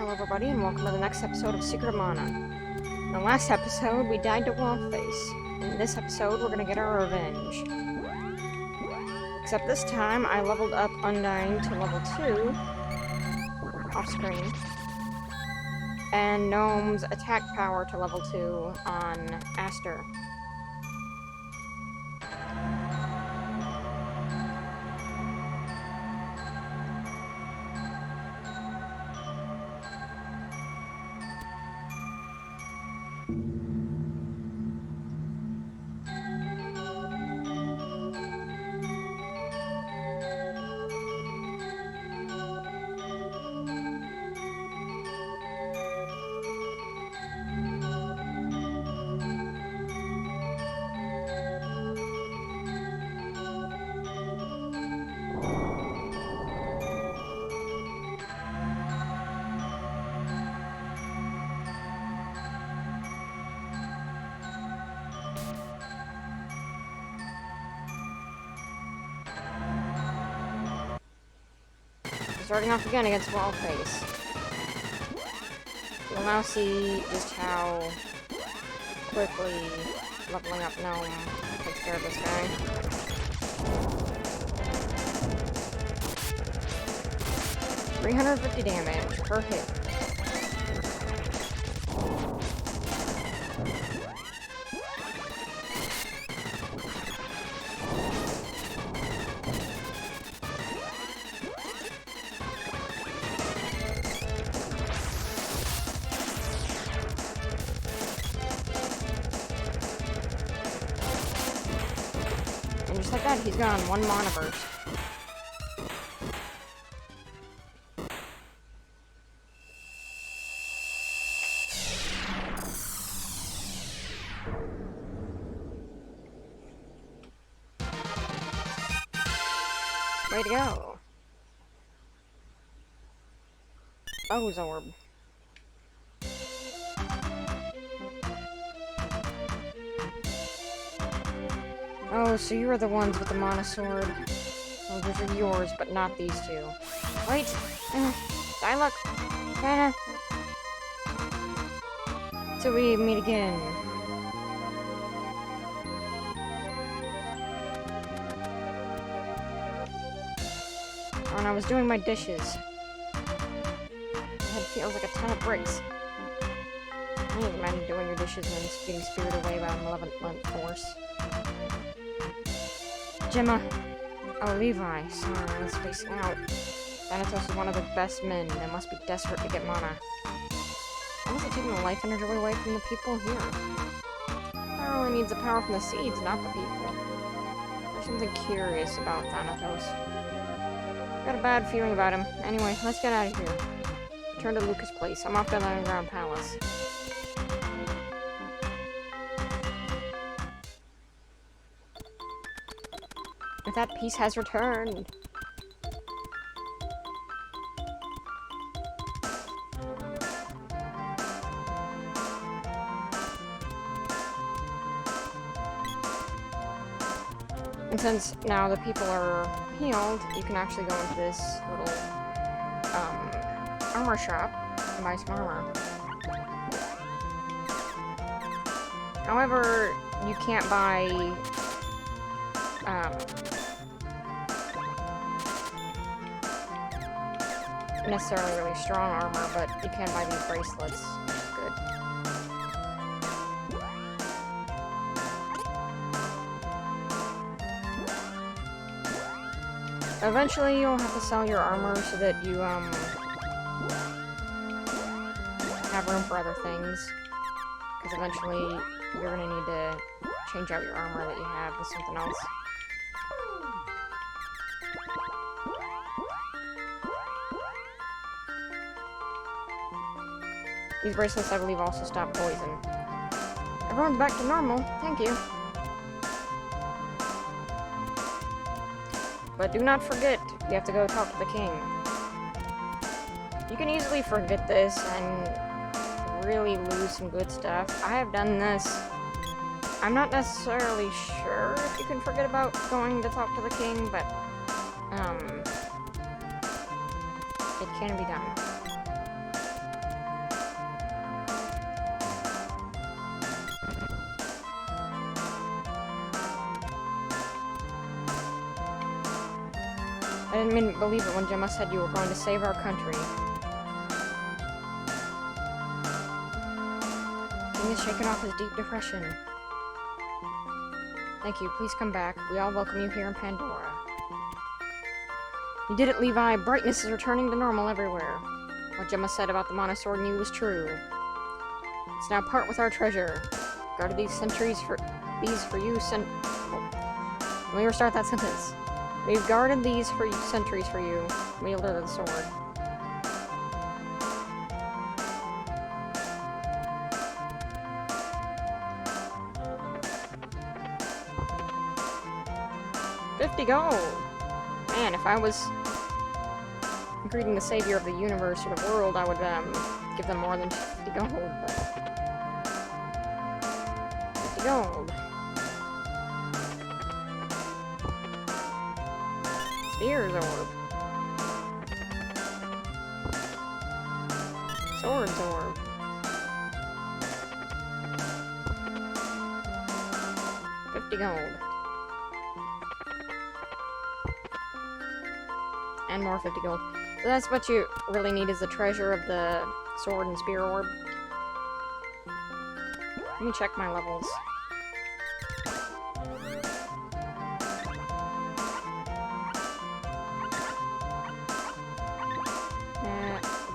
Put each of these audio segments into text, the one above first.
Hello everybody and welcome to the next episode of Secret of Mana. In the last episode, we died to Wolfface. In this episode, we're gonna get our revenge. Except this time, I leveled up Undying to level 2, off screen, and Gnome's attack power to level 2 on Aster. Starting off again against Wolfface. You'll now see just how quickly leveling up Gnome takes care of this guy. $350 damage per hit. And just like that, he's gone one mana burst. Way to go. Orb. Oh, so you are the ones with the Mana Sword. Well, those are yours, but not these two. Wait! Dialogue! Till we meet again. Oh, and I was doing my dishes. My head feels like a ton of bricks. I can't imagine doing your dishes and then getting spirited away by a malevolent force. Gemma. Oh, Levi. Sorry, I was spacing out. Thanatos is one of the best men. They must be desperate to get mana. Why was it taking the life energy away from the people here? Power only needs the power from the seeds, not the people. There's something curious about Thanatos. Got a bad feeling about him. Anyway, let's get out of here. Return to Lucas' place. I'm off to the Underground Palace. If that peace has returned. And since now the people are healed, you can actually go into this little armor shop and buy some armor. However, you can't buy necessarily really strong armor, but you can buy these bracelets, which is good. Eventually, you'll have to sell your armor so that you, have room for other things. Because eventually, you're gonna need to change out your armor that you have with something else. These bracelets, I believe, also stop poison. Everyone's back to normal. Thank you. But do not forget, you have to go talk to the king. You can easily forget this and really lose some good stuff. I have done this. I'm not necessarily sure if you can forget about going to talk to the king, but it can be done. I didn't believe it when Gemma said you were going to save our country. King is shaking off his deep depression. Thank you. Please come back. We all welcome you here in Pandora. You did it, Levi. Brightness is returning to normal everywhere. What Gemma said about the Mana Sword and you was true. It's now part with our treasure. Guarded these centuries for you. Let me restart that sentence. We've guarded these for centuries for you. Wielder of the sword. $50 gold! Man, if I was greeting the savior of the universe or the world, I would give them more than 50 gold, but 50 gold. Spears orb. Swords orb. $50 gold. And more 50 gold. So that's what you really need, is the treasure of the sword and spear orb. Let me check my levels.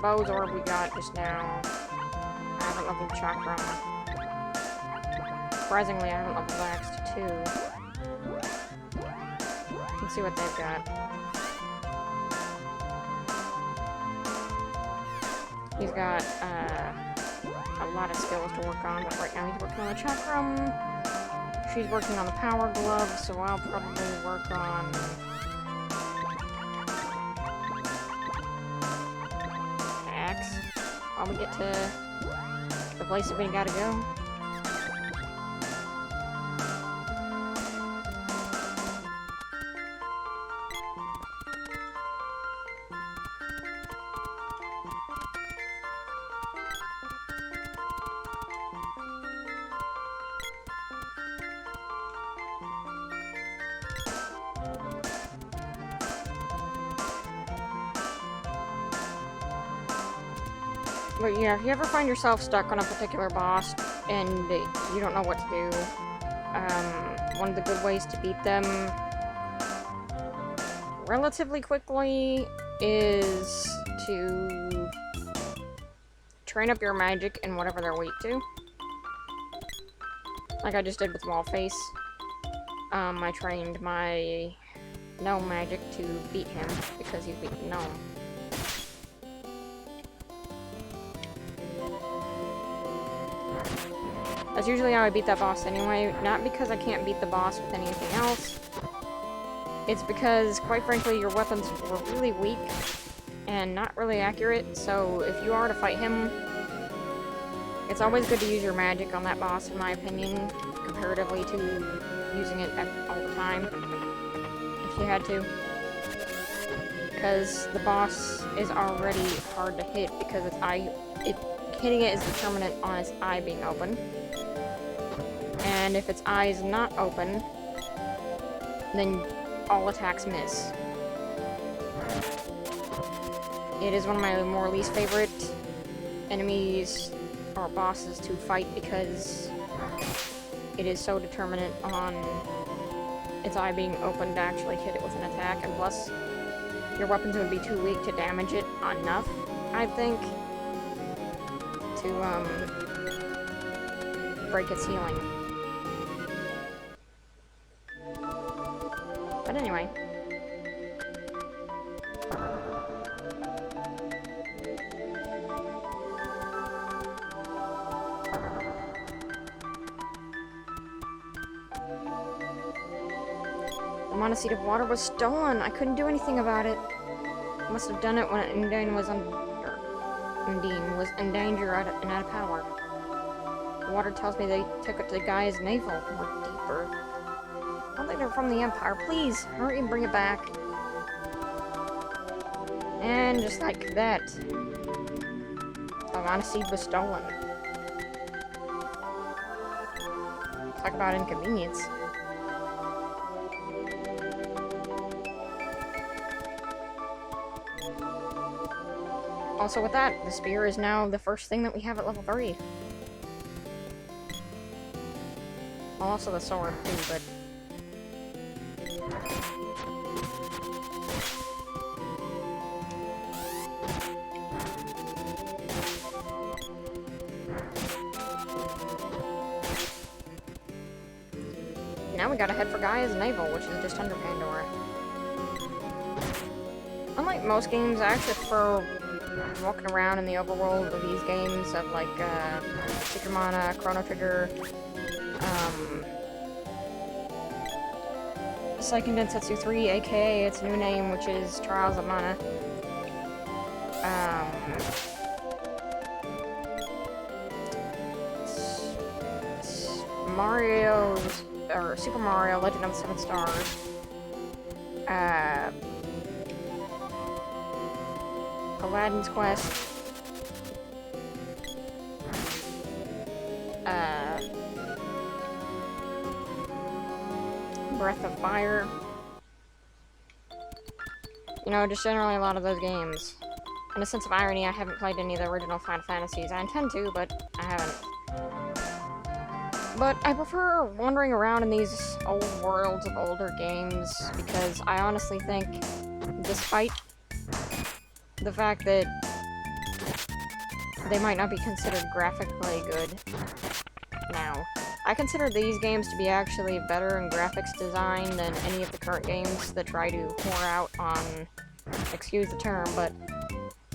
Bow's orb we got just now. I haven't leveled Chakram. Surprisingly, I haven't leveled Axe to 2. Let's see what they've got. He's got a lot of skills to work on, but right now he's working on the Chakram. She's working on the Power Glove, so I'll probably work on while we get to the place that we gotta go. But yeah, if you ever find yourself stuck on a particular boss and you don't know what to do, one of the good ways to beat them relatively quickly is to train up your magic in whatever they're weak to. Like I just did with Wallface. I trained my gnome magic to beat him because he's weak to gnome. That's usually how I beat that boss anyway, not because I can't beat the boss with anything else. It's because, quite frankly, your weapons were really weak and not really accurate, so if you are to fight him, it's always good to use your magic on that boss, in my opinion, comparatively to using it all the time, if you had to. Because the boss is already hard to hit because hitting it is determinant on its eye being open. And if its eye is not open, then all attacks miss. It is one of my more least favorite enemies or bosses to fight because it is so determinant on its eye being open to actually hit it with an attack, and plus your weapons would be too weak to damage it enough, I think, to break its healing. But anyway. The Mana Seed of Water was stolen. I couldn't do anything about it. I must have done it when Undine was in danger and out of power. The water tells me they took it to the guy's navel, or deeper. I don't think they're from the Empire. Please, hurry and bring it back. And just like that, the Mana Seed was stolen. Talk about inconvenience. Also with that, the spear is now the first thing that we have at level 3. Also the sword too, but... Now we gotta head for Gaia's Navel, which is just under Pandora. Unlike most games, I actually prefer walking around in the overworld of these games of like Secret Mana, Chrono Trigger, Seiken Densetsu 3, aka its new name, which is Trials of Mana. Super Mario Legend of the Seven Stars. Aladdin's Quest. Breath of Fire. You know, just generally a lot of those games. In a sense of irony, I haven't played any of the original Final Fantasies. I intend to, but I haven't. But I prefer wandering around in these old worlds of older games, because I honestly think, despite the fact that they might not be considered graphically good now, I consider these games to be actually better in graphics design than any of the current games that try to pour out on, excuse the term, but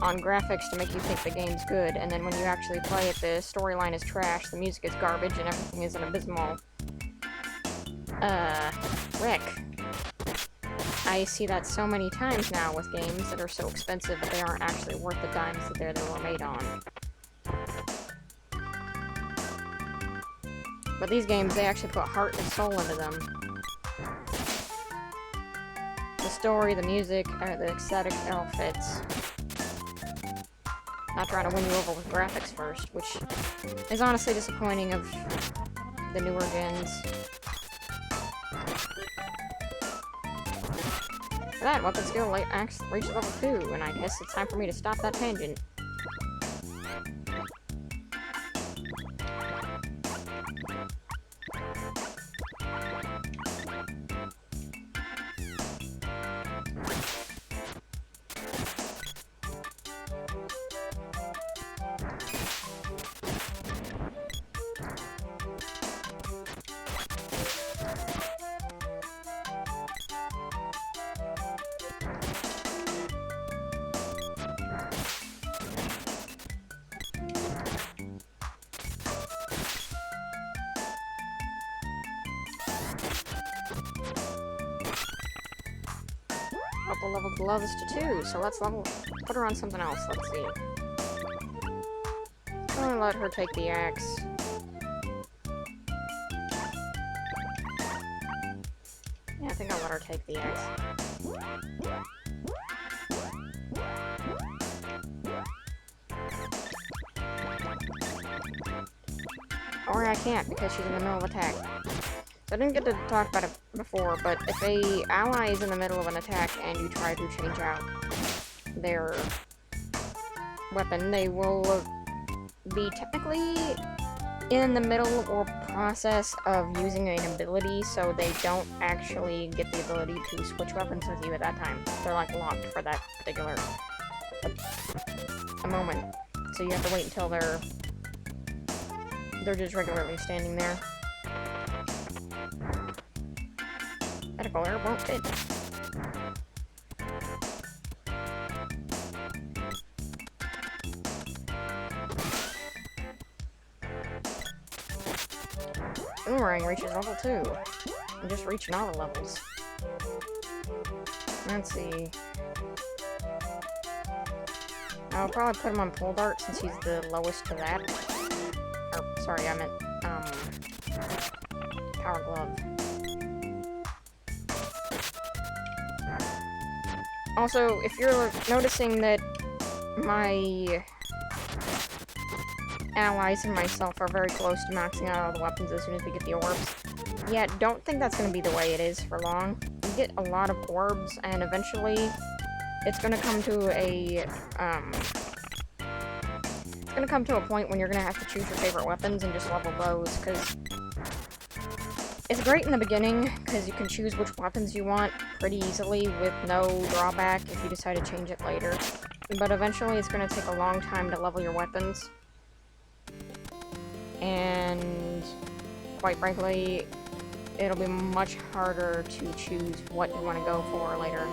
on graphics to make you think the game's good, and then when you actually play it, the storyline is trash, the music is garbage, and everything is an abysmal wreck. I see that so many times now with games that are so expensive that they aren't actually worth the dimes that they were made on. But these games, they actually put heart and soul into them. The story, the music, the aesthetic, it all fits. Not trying to win you over with graphics first, which is honestly disappointing of the newer gens. For that, weapon skill reached level 2, and I guess it's time for me to stop that tangent. We'll level gloves to 2, so let's put her on something else. Let's see. I'm gonna let her take the axe. Yeah, I think I'll let her take the axe. Or I can't, because she's in the middle of attack. So I didn't get to talk about it before, but if a ally is in the middle of an attack and you try to change out their weapon, they will be technically in the middle or process of using an ability, so they don't actually get the ability to switch weapons with you at that time. They're like locked for that particular a moment. So you have to wait until they're just regularly standing there. Medical herb won't fit. Boomerang reaches level 2. I'm just reaching all the levels. Let's see. I'll probably put him on pole dart since he's the lowest to that. Or, sorry, I meant, power glove. Also, if you're noticing that my allies and myself are very close to maxing out all the weapons as soon as we get the orbs, yeah, don't think that's going to be the way it is for long. You get a lot of orbs, and eventually it's going to come to a gonna come to a point when you're gonna have to choose your favorite weapons and just level those, because it's great in the beginning, because you can choose which weapons you want pretty easily with no drawback if you decide to change it later. But eventually it's gonna take a long time to level your weapons. And quite frankly, it'll be much harder to choose what you want to go for later.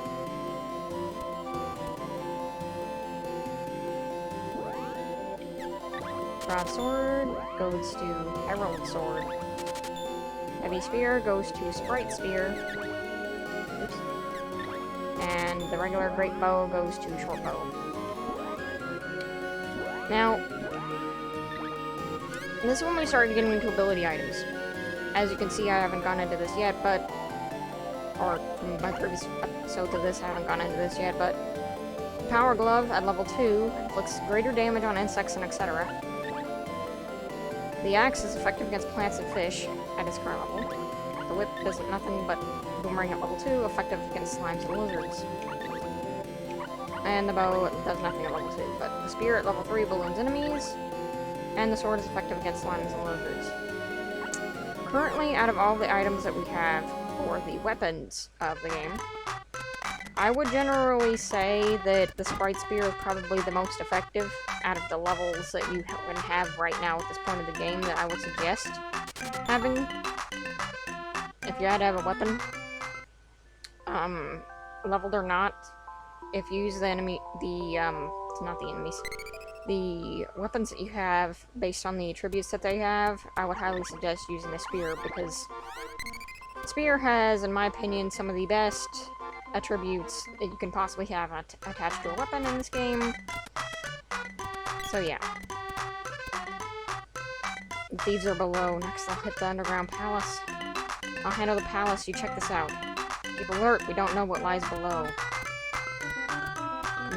Broadsword goes to Herald Sword. Heavy Spear goes to Sprite Spear. Oops. And the regular Great Bow goes to Short Bow. Now, this is when we started getting into ability items. As you can see, I haven't gone into this yet, but... Or, from my previous episode to this, I haven't gone into this yet, but... Power Glove at level 2 inflicts greater damage on insects and etc. The Axe is effective against plants and fish at its current level. The Whip does nothing but Boomerang at level 2, effective against slimes and lizards. And the Bow does nothing at level 2, but the Spear at level 3 balloons enemies, and the Sword is effective against slimes and lizards. Currently, out of all the items that we have for the weapons of the game, I would generally say that the Sprite Spear is probably the most effective out of the levels that you can have right now at this point of the game that I would suggest having. If you had to have a weapon, leveled or not, if you use the the weapons that you have based on the attributes that they have, I would highly suggest using the Spear, because Spear has, in my opinion, some of the best attributes that you can possibly have attached to a weapon in this game. So yeah. Thieves are below. Next I'll hit the underground palace. I'll handle the palace, you check this out. Keep alert, we don't know what lies below.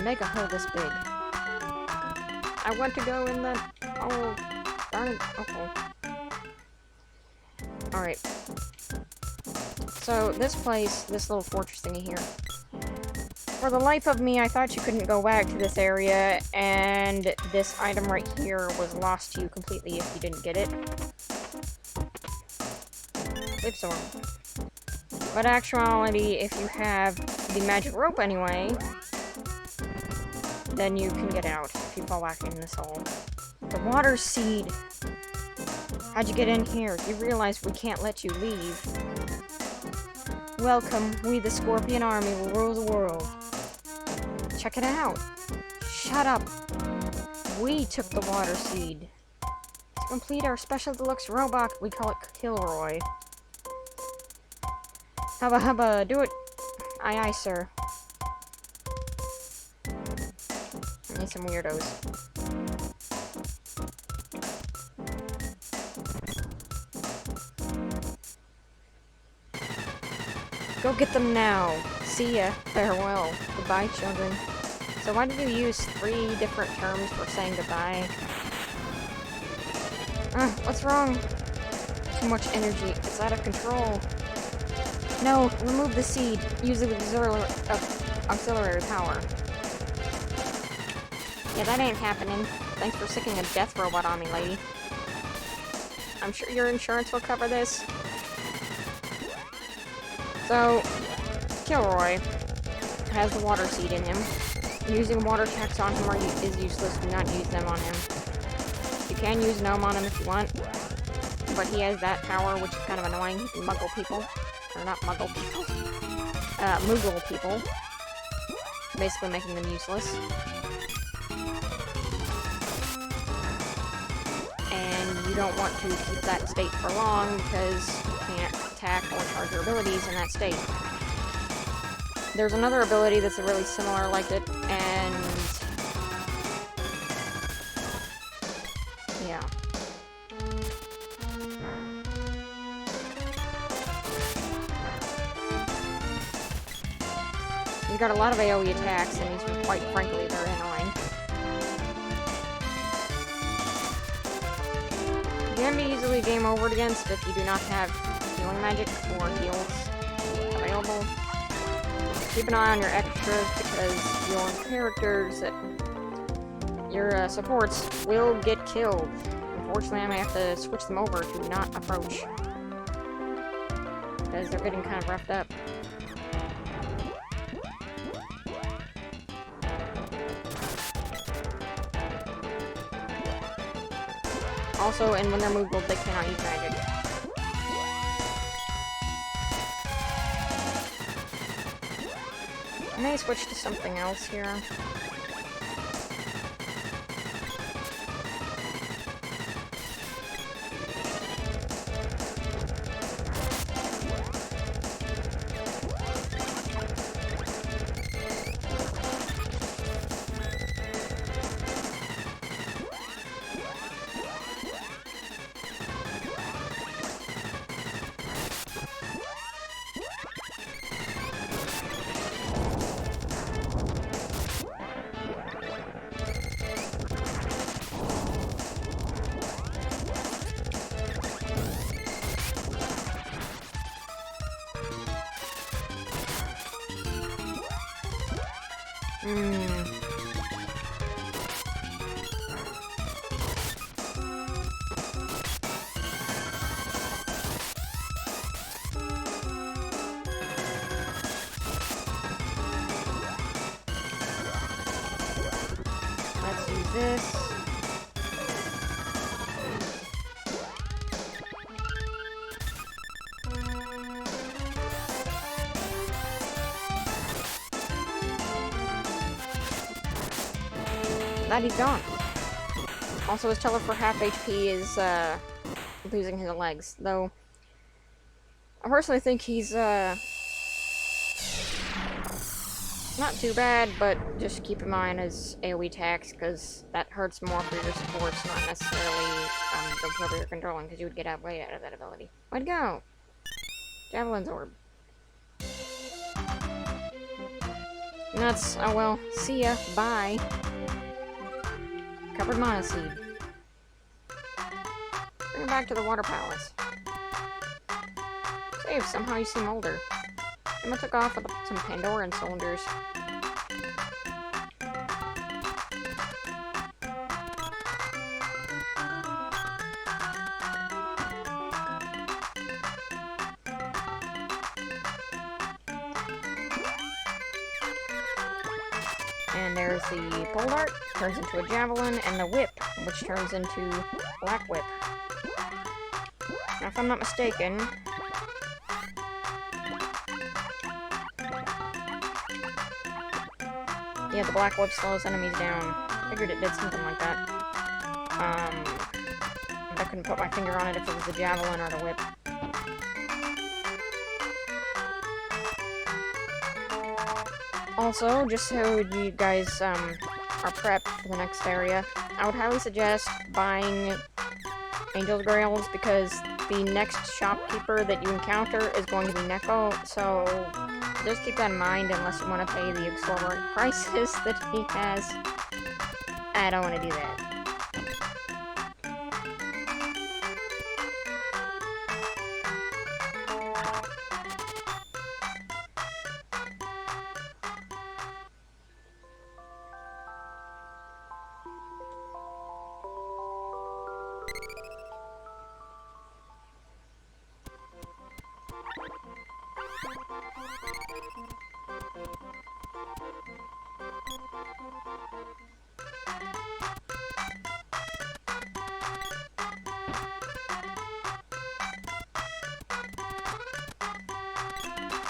Make a hole this big. I want to go in the... Oh, darn it. Okay. Alright. So, this place, this little fortress thingy here. For the life of me, I thought you couldn't go back to this area, and this item right here was lost to you completely if you didn't get it. Whip sword. But actuality, if you have the magic rope anyway, then you can get out if you fall back in this hole. The water seed! How'd you get in here? You realize we can't let you leave. Welcome, we the Scorpion Army will rule the world. Check it out. Shut up. We took the water seed. To complete our special deluxe robot, we call it Killroy. Hubba hubba, do it. Aye aye, sir. I need some weirdos. Go get them now. See ya. Farewell. Goodbye, children. So why did you use 3 different terms for saying goodbye? What's wrong? Too much energy. It's out of control. No, remove the seed. Use it with auxiliary power. Yeah, that ain't happening. Thanks for sicking a death robot on me, lady. I'm sure your insurance will cover this. So, Killroy has the water seed in him. Using water attacks on him is useless. Do not use them on him. You can use Gnome on him if you want, but he has that power, which is kind of annoying. He can muggle people. Or not muggle people. Moogle people. Basically making them useless. And you don't want to keep that state for long, because you can't attack or charge your abilities in that state. There's another ability that's really similar like it, and... yeah. He's got a lot of AoE attacks, and he's quite frankly very annoying. You can be easily game overed against if you do not have healing magic or heals available. Keep an eye on your extras, because your your supports will get killed. Unfortunately, I may have to switch them over to not approach. Because they're getting kind of roughed up. Also, and when they're moved, they cannot use magic. I may switch to something else here. Let's use this. That he's gone. Also, his teller for half HP is losing his legs, though I personally think he's not too bad, but just keep in mind his AoE attacks, because that hurts more for your supports, not necessarily the whoever you're controlling, because you would get way out of that ability. Way to go! Javelin's orb. Nuts. Oh well. See ya. Bye. Covered mana seed. Bring it back to the water palace. Save. Somehow you seem older. Emma took off with some Pandoran cylinders. And there's the pole dart, turns into a javelin, and the whip, which turns into black whip. Now, if I'm not mistaken, yeah, the black whip slows enemies down. Figured it did something like that. I couldn't put my finger on it if it was the javelin or the whip. Also, just so you guys are prepped for the next area, I would highly suggest buying Angel's Grails, because the next shopkeeper that you encounter is going to be Neko, so just keep that in mind unless you want to pay the exorbitant prices that he has. I don't want to do that.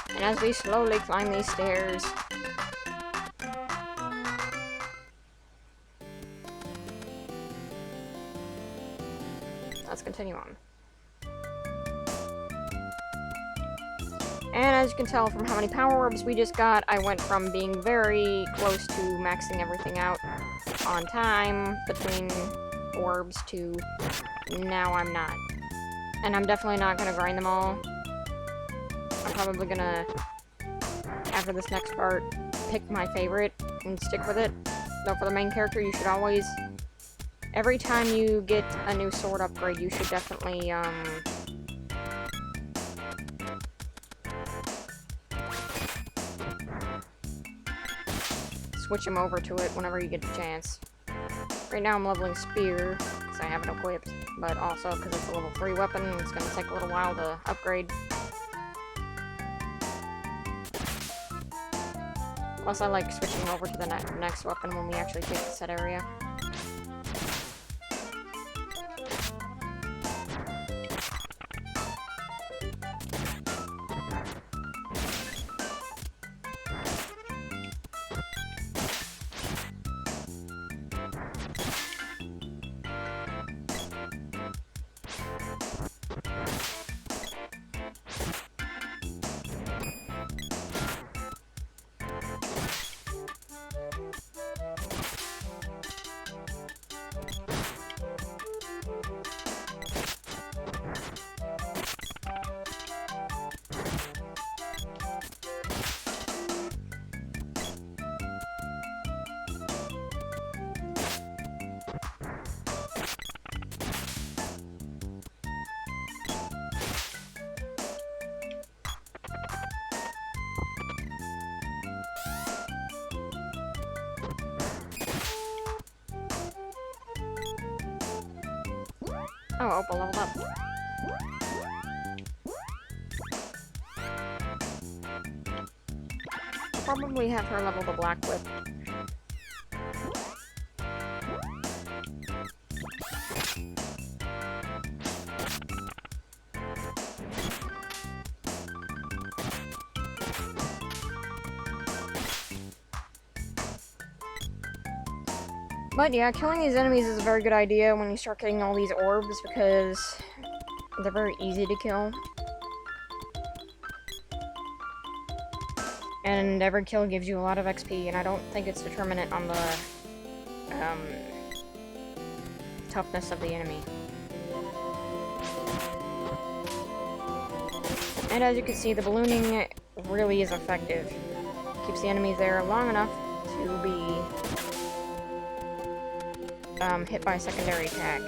And as we slowly climb these stairs, let's continue on. And as you can tell from how many power orbs we just got, I went from being very close to maxing everything out on time between orbs to now I'm not. And I'm definitely not going to grind them all. I'm probably gonna, after this next part, pick my favorite and stick with it. Though for the main character, you should always, every time you get a new sword upgrade, you should definitely, switch him over to it whenever you get the chance. Right now I'm leveling Spear, because I have it equipped, but also because it's a level 3 weapon, and it's going to take a little while to upgrade. Plus, I like switching over to the next weapon when we actually take the set area. Oh, Opal leveled up. Probably have her level the Black Whip. But yeah, killing these enemies is a very good idea when you start getting all these orbs, because they're very easy to kill. And every kill gives you a lot of XP, and I don't think it's determinate on the toughness of the enemy. And as you can see, the ballooning really is effective. Keeps the enemies there long enough to be hit by a secondary attack.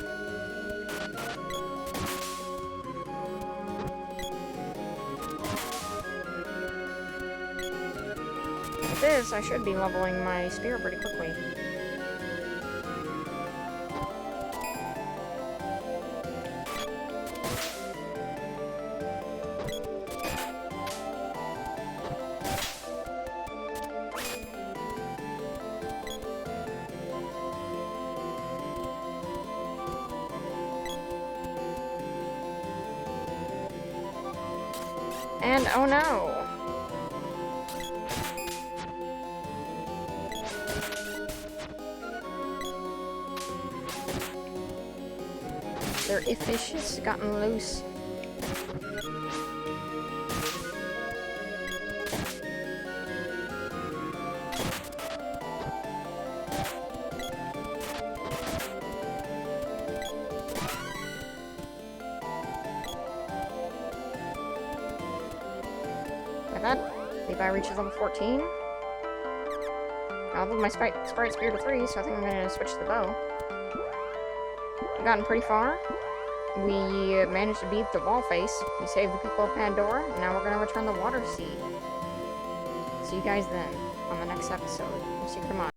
With this, I should be leveling my spear pretty quickly. And oh no! Their fish has gotten loose. Like that, Levi reaches level 14. I leveled my Sprite Spear to 3, so I think I'm gonna switch to the bow. We've gotten pretty far. We managed to beat the wall face. We saved the people of Pandora, and now we're gonna return the water seed. See you guys then on the next episode of Secret Mine.